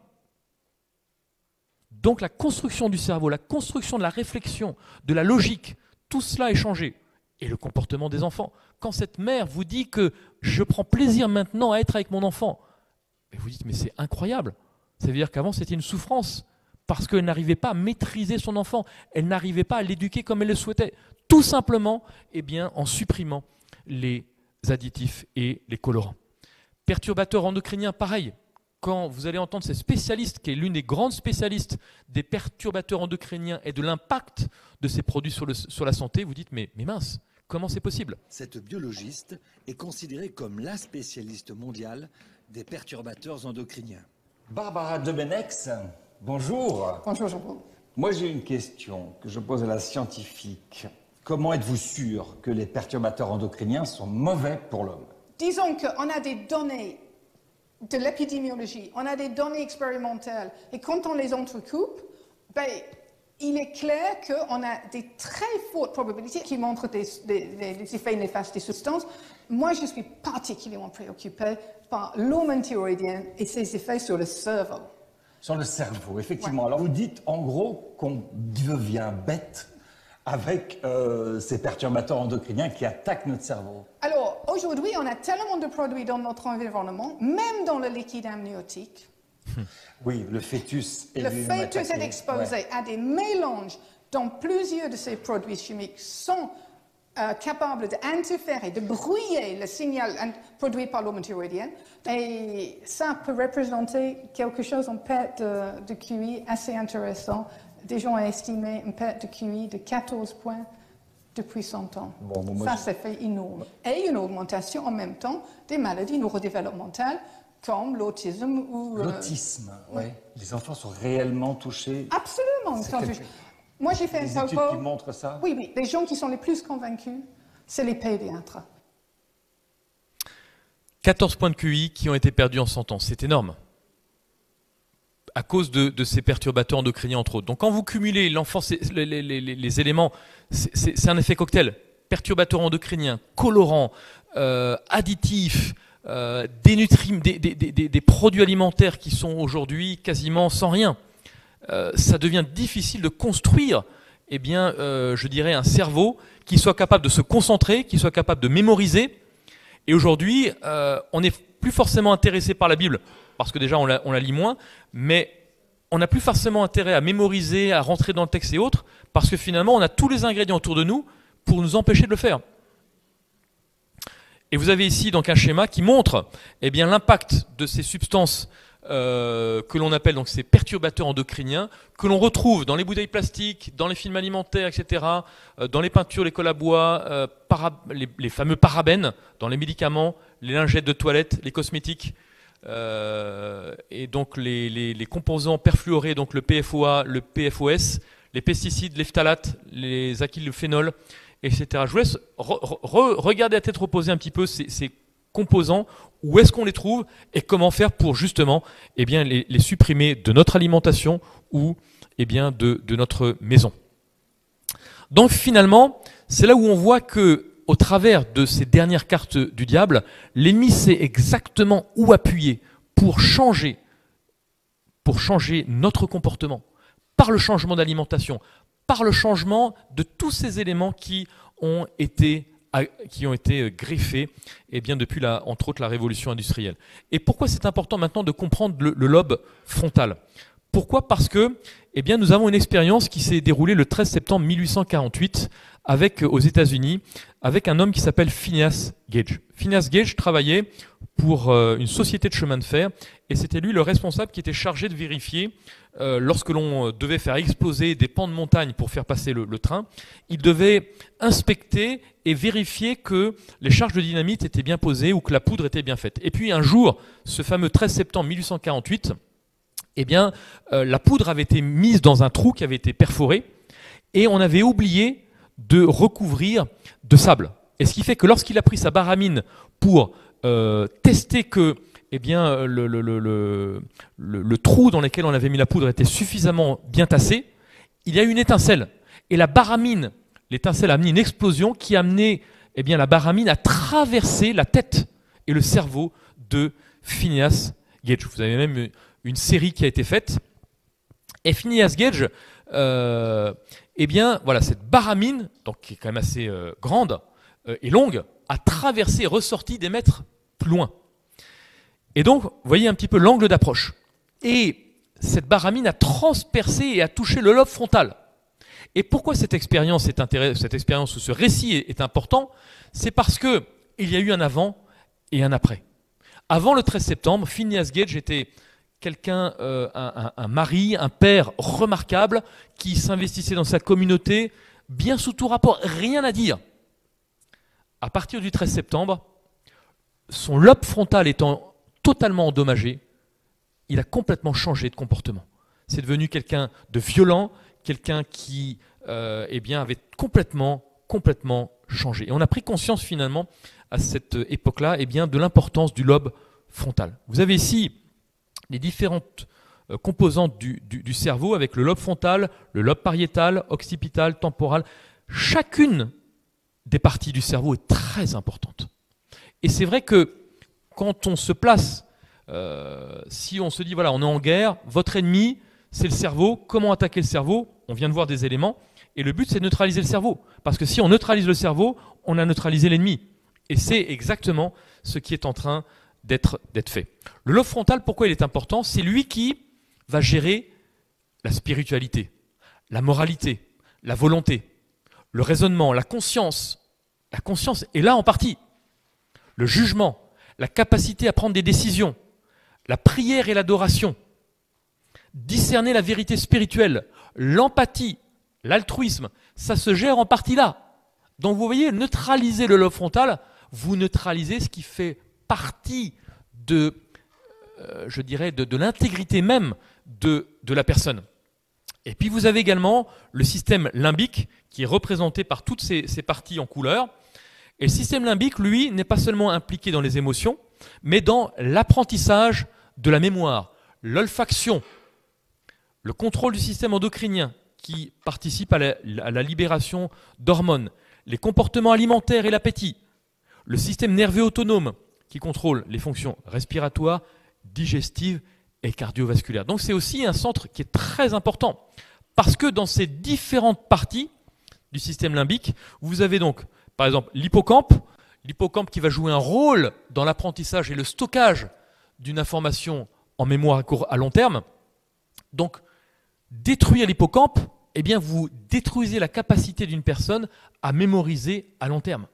Speaker 1: Donc la construction du cerveau, la construction de la réflexion, de la logique, tout cela est changé. Et le comportement des enfants. Quand cette mère vous dit que je prends plaisir maintenant à être avec mon enfant, et vous dites mais c'est incroyable. Ça veut dire qu'avant c'était une souffrance parce qu'elle n'arrivait pas à maîtriser son enfant, elle n'arrivait pas à l'éduquer comme elle le souhaitait. Tout simplement en supprimant les additifs et les colorants. Perturbateurs endocriniens, pareil. Quand vous allez entendre ces spécialistes, qui est l'une des grandes spécialistes des perturbateurs endocriniens et de l'impact de ces produits sur la santé, vous dites mais mince, comment c'est possible?
Speaker 14: Cette biologiste est considérée comme la spécialiste mondiale des perturbateurs endocriniens.
Speaker 15: Barbara Debenex, bonjour.
Speaker 16: Bonjour Jean-Paul.
Speaker 15: Moi j'ai une question que je pose à la scientifique.
Speaker 14: Comment êtes-vous sûr que les perturbateurs endocriniens sont mauvais pour l'homme?
Speaker 16: Disons qu'on a des données de l'épidémiologie, on a des données expérimentales, et quand on les entrecoupe, ben, il est clair qu'on a des très fortes probabilités qui montrent des effets néfastes des substances. Moi, je suis particulièrement préoccupée par l'hormone thyroïdienne et ses effets sur le cerveau.
Speaker 14: Sur le cerveau, effectivement.
Speaker 16: Ouais.
Speaker 14: Alors, vous dites en gros qu'on devient bête avec ces perturbateurs endocriniens qui attaquent notre cerveau.
Speaker 16: Alors, aujourd'hui, on a tellement de produits dans notre environnement, même dans le liquide amniotique.
Speaker 14: Oui, le fœtus est
Speaker 16: Le fœtus est exposé à des mélanges dont plusieurs de ces produits chimiques sont capables d'interférer, de brouiller le signal produit par l'hormone thyroïdienne. Et ça peut représenter quelque chose en perte de QI assez intéressant. Des gens ont estimé une perte de QI de 14 points depuis 100 ans.
Speaker 14: Bon,
Speaker 16: ça, c'est fait énorme. Et une augmentation en même temps des maladies neurodéveloppementales comme l'autisme ou...
Speaker 14: L'autisme, oui. Les enfants sont réellement touchés.
Speaker 16: Absolument. Moi, j'ai fait
Speaker 14: des
Speaker 16: un
Speaker 14: études
Speaker 16: topo.
Speaker 14: qui montrent ça?
Speaker 16: Oui, oui. Les gens qui sont les plus convaincus, c'est les pédiatres.
Speaker 1: 14 points de QI qui ont été perdus en 100 ans. C'est énorme. À cause de ces perturbateurs endocriniens, entre autres. Donc, quand vous cumulez les éléments, c'est un effet cocktail. Perturbateurs endocriniens, colorants, additifs, des produits alimentaires qui sont aujourd'hui quasiment sans rien. Ça devient difficile de construire, eh bien, je dirais, un cerveau qui soit capable de se concentrer, qui soit capable de mémoriser. Et aujourd'hui, on n'est plus forcément intéressé par la Bible, parce que déjà on la lit moins, mais on n'a plus forcément intérêt à mémoriser, à rentrer dans le texte et autres, parce que finalement on a tous les ingrédients autour de nous pour nous empêcher de le faire. Et vous avez ici donc un schéma qui montre eh bien, l'impact de ces substances que l'on appelle donc ces perturbateurs endocriniens, que l'on retrouve dans les bouteilles plastiques, dans les films alimentaires, etc., dans les peintures, les cols à bois, les fameux parabènes, dans les médicaments, les lingettes de toilette, les cosmétiques, et donc les composants perfluorés, donc le PFOA, le PFOS, les pesticides, les phtalates, les acrylphénols, etc. Je vous laisse regarder à tête reposée un petit peu ces composants, où est-ce qu'on les trouve et comment faire pour justement eh bien, les supprimer de notre alimentation ou eh bien, de notre maison. Donc finalement, c'est là où on voit que au travers de ces dernières cartes du diable, l'ennemi sait exactement où appuyer pour changer notre comportement, par le changement d'alimentation, par le changement de tous ces éléments qui ont été greffés eh bien, depuis, entre autres, la révolution industrielle. Et pourquoi c'est important maintenant de comprendre le lobe frontal? Pourquoi? Parce que eh bien, nous avons une expérience qui s'est déroulée le 13 septembre 1848 aux États-Unis avec un homme qui s'appelle Phineas Gage. Phineas Gage travaillait pour une société de chemin de fer et c'était lui le responsable qui était chargé de vérifier lorsque l'on devait faire exploser des pans de montagne pour faire passer le train, il devait inspecter et vérifier que les charges de dynamite étaient bien posées ou que la poudre était bien faite. Et puis un jour, ce fameux 13 septembre 1848, eh bien, la poudre avait été mise dans un trou qui avait été perforé et on avait oublié de recouvrir de sable. Et ce qui fait que lorsqu'il a pris sa baramine pour tester que eh bien, le trou dans lequel on avait mis la poudre était suffisamment bien tassé, il y a eu une étincelle. Et la baramine, l'étincelle a amené une explosion qui a amené eh bien, la baramine à traverser la tête et le cerveau de Phineas Gage. Vous avez même une série qui a été faite. Et Phineas Gage, eh bien, voilà, cette baramine, donc, qui est quand même assez grande et longue, a traversé et ressorti des mètres plus loin. Et donc, vous voyez un petit peu l'angle d'approche. Et cette baramine a transpercé et a touché le lobe frontal. Et pourquoi cette expérience ou ce récit est important? C'est parce qu'il y a eu un avant et un après. Avant le 13 septembre, Phineas Gage était quelqu'un, un mari, un père remarquable qui s'investissait dans sa communauté, bien sous tout rapport, rien à dire. À partir du 13 septembre, son lobe frontal étant totalement endommagé, il a complètement changé de comportement. C'est devenu quelqu'un de violent, quelqu'un qui eh bien, avait complètement complètement changé. Et on a pris conscience finalement à cette époque-là de l'importance du lobe frontal. Vous avez ici les différentes composantes du cerveau avec le lobe frontal, le lobe pariétal, occipital, temporal. Chacune des parties du cerveau est très importante. Et c'est vrai que quand on se place, si on se dit voilà, on est en guerre, votre ennemi c'est le cerveau, comment attaquer le cerveau? On vient de voir des éléments, et le but c'est de neutraliser le cerveau. Parce que si on neutralise le cerveau, on a neutralisé l'ennemi. Et c'est exactement ce qui est en train d'être fait. Le lobe frontal, pourquoi il est important? C'est lui qui va gérer la spiritualité, la moralité, la volonté, le raisonnement, la conscience. La conscience est là en partie. Le jugement, la capacité à prendre des décisions, la prière et l'adoration, discerner la vérité spirituelle, l'empathie, l'altruisme, ça se gère en partie là. Donc vous voyez, neutraliser le lobe frontal, vous neutralisez ce qui fait partie de l'intégrité même de la personne. Et puis vous avez également le système limbique qui est représenté par toutes ces parties en couleur. Et le système limbique, lui, n'est pas seulement impliqué dans les émotions, mais dans l'apprentissage de la mémoire, l'olfaction, le contrôle du système endocrinien qui participe à la libération d'hormones, les comportements alimentaires et l'appétit, le système nerveux autonome qui contrôle les fonctions respiratoires, digestives et cardiovasculaires. Donc c'est aussi un centre qui est très important parce que dans ces différentes parties du système limbique, vous avez donc par exemple l'hippocampe qui va jouer un rôle dans l'apprentissage et le stockage d'une information en mémoire à long terme. Donc détruire l'hippocampe, eh bien vous détruisez la capacité d'une personne à mémoriser à long terme.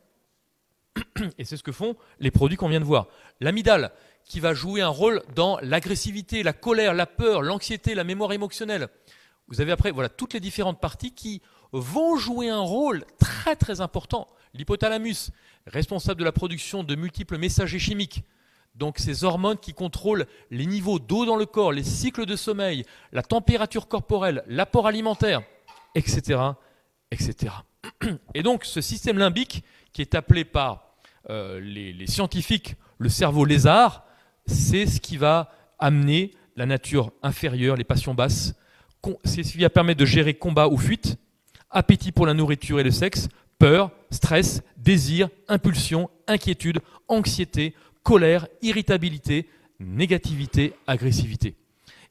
Speaker 1: Et c'est ce que font les produits qu'on vient de voir. L'amygdale, qui va jouer un rôle dans l'agressivité, la colère, la peur, l'anxiété, la mémoire émotionnelle. Vous avez après toutes les différentes parties qui vont jouer un rôle très très important. L'hypothalamus, responsable de la production de multiples messagers chimiques. Donc ces hormones qui contrôlent les niveaux d'eau dans le corps, les cycles de sommeil, la température corporelle, l'apport alimentaire, etc., etc. Et donc ce système limbique, qui est appelé par les scientifiques le cerveau lézard, c'est ce qui va amener la nature inférieure, les passions basses. C'est ce qui va permettre de gérer combat ou fuite, appétit pour la nourriture et le sexe, peur, stress, désir, impulsion, inquiétude, anxiété, colère, irritabilité, négativité, agressivité.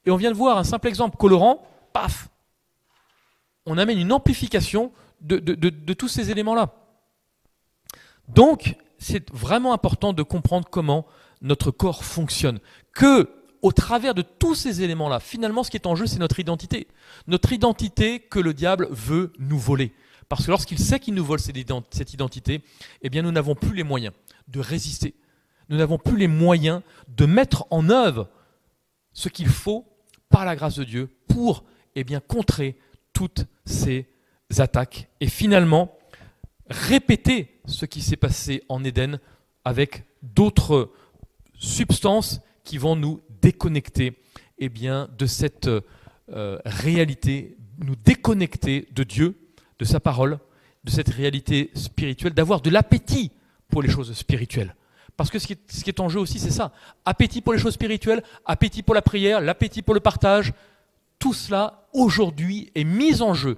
Speaker 1: Et on vient de voir un simple exemple colorant, paf, on amène une amplification de tous ces éléments-là. Donc, c'est vraiment important de comprendre comment notre corps fonctionne. Que, au travers de tous ces éléments-là, finalement, ce qui est en jeu, c'est notre identité. Notre identité que le diable veut nous voler. Parce que lorsqu'il sait qu'il nous vole cette identité, eh bien, nous n'avons plus les moyens de résister. Nous n'avons plus les moyens de mettre en œuvre ce qu'il faut, par la grâce de Dieu, pour contrer toutes ces attaques. Et finalement, répéter ce qui s'est passé en Éden avec d'autres substances qui vont nous déconnecter de cette réalité, nous déconnecter de Dieu, de sa parole, de cette réalité spirituelle, d'avoir de l'appétit pour les choses spirituelles. Parce que ce qui est en jeu aussi, c'est ça. Appétit pour les choses spirituelles, appétit pour la prière, l'appétit pour le partage. Tout cela, aujourd'hui, est mis en jeu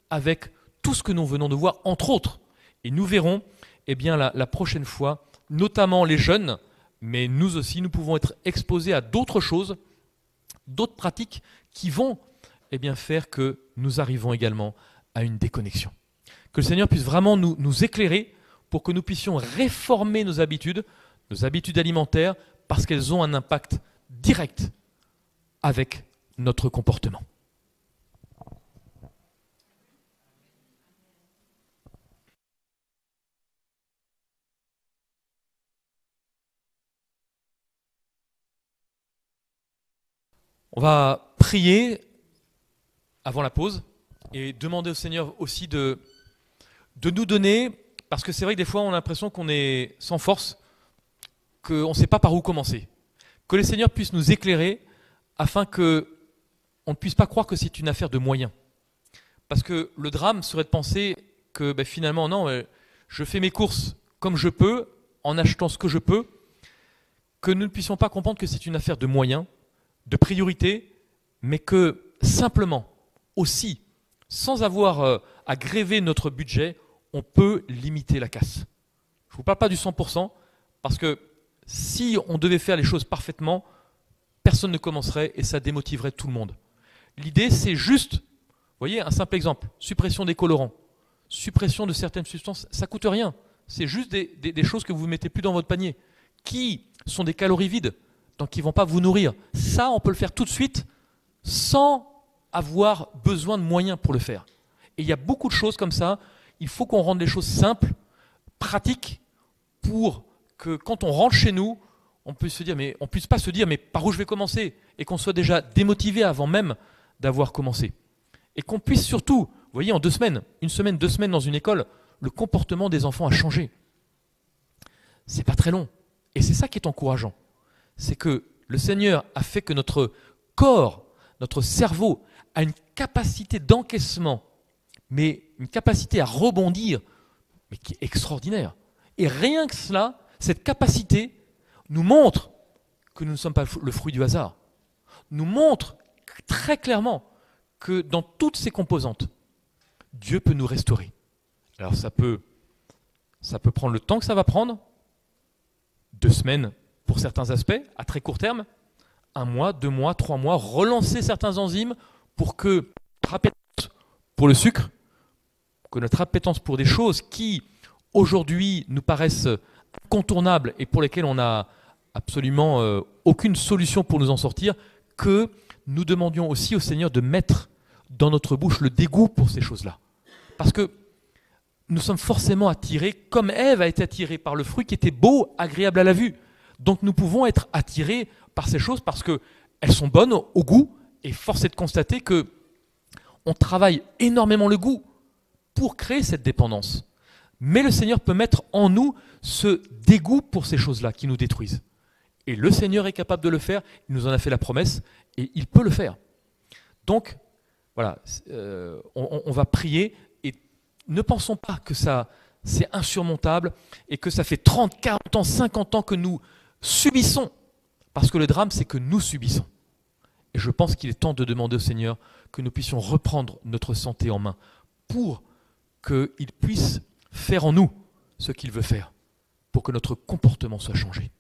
Speaker 1: avec tout ce que nous venons de voir, entre autres. Et nous verrons la prochaine fois, notamment les jeunes, mais nous aussi, nous pouvons être exposés à d'autres choses, d'autres pratiques qui vont faire que nous arrivons également à une déconnexion. Que le Seigneur puisse vraiment nous éclairer pour que nous puissions réformer nos habitudes alimentaires, parce qu'elles ont un impact direct avec notre comportement. On va prier avant la pause et demander au Seigneur aussi de nous donner, parce que c'est vrai que des fois on a l'impression qu'on est sans force, qu'on ne sait pas par où commencer. Que le Seigneur puisse nous éclairer afin qu'on ne puisse pas croire que c'est une affaire de moyens. Parce que le drame serait de penser que finalement, non, je fais mes courses comme je peux, en achetant ce que je peux, que nous ne puissions pas comprendre que c'est une affaire de moyens, de priorité, mais que simplement, aussi, sans avoir à gréver notre budget, on peut limiter la casse. Je ne vous parle pas du 100%, parce que si on devait faire les choses parfaitement, personne ne commencerait et ça démotiverait tout le monde. L'idée, c'est juste, vous voyez, un simple exemple, suppression des colorants, suppression de certaines substances, ça ne coûte rien. C'est juste des choses que vous ne mettez plus dans votre panier, qui sont des calories vides, donc qui ne vont pas vous nourrir. Ça, on peut le faire tout de suite, sans avoir besoin de moyens pour le faire. Et il y a beaucoup de choses comme ça, il faut qu'on rende les choses simples, pratiques, pour que quand on rentre chez nous, on ne puisse pas se dire mais par où je vais commencer, et qu'on soit déjà démotivé avant même d'avoir commencé. Et qu'on puisse surtout, vous voyez, en 2 semaines, 1 semaine, 2 semaines dans une école, le comportement des enfants a changé. C'est pas très long. Et c'est ça qui est encourageant. C'est que le Seigneur a fait que notre corps, notre cerveau, a une capacité d'encaissement, mais une capacité à rebondir, mais qui est extraordinaire. Et rien que cela, cette capacité nous montre que nous ne sommes pas le fruit du hasard. Nous montre très clairement que dans toutes ces composantes, Dieu peut nous restaurer. Alors ça peut prendre le temps que ça va prendre, 2 semaines pour certains aspects, à très court terme, 1 mois, 2 mois, 3 mois, relancer certains enzymes pour que notre appétence pour le sucre, que notre appétence pour des choses qui aujourd'hui nous paraissent incontournables et pour lesquelles on n'a absolument aucune solution pour nous en sortir, que nous demandions aussi au Seigneur de mettre dans notre bouche le dégoût pour ces choses-là. Parce que nous sommes forcément attirés, comme Ève a été attirée par le fruit qui était beau, agréable à la vue. Donc nous pouvons être attirés par ces choses parce qu'elles sont bonnes au goût, et force est de constater qu'on travaille énormément le goût pour créer cette dépendance. Mais le Seigneur peut mettre en nous ce dégoût pour ces choses-là qui nous détruisent. Et le Seigneur est capable de le faire, il nous en a fait la promesse, et il peut le faire. Donc, voilà, on va prier, et ne pensons pas que ça c'est insurmontable, et que ça fait 30, 40 ans, 50 ans que nous subissons. Parce que le drame, c'est que nous subissons. Et je pense qu'il est temps de demander au Seigneur que nous puissions reprendre notre santé en main pour qu'il puisse faire en nous ce qu'il veut faire, pour que notre comportement soit changé.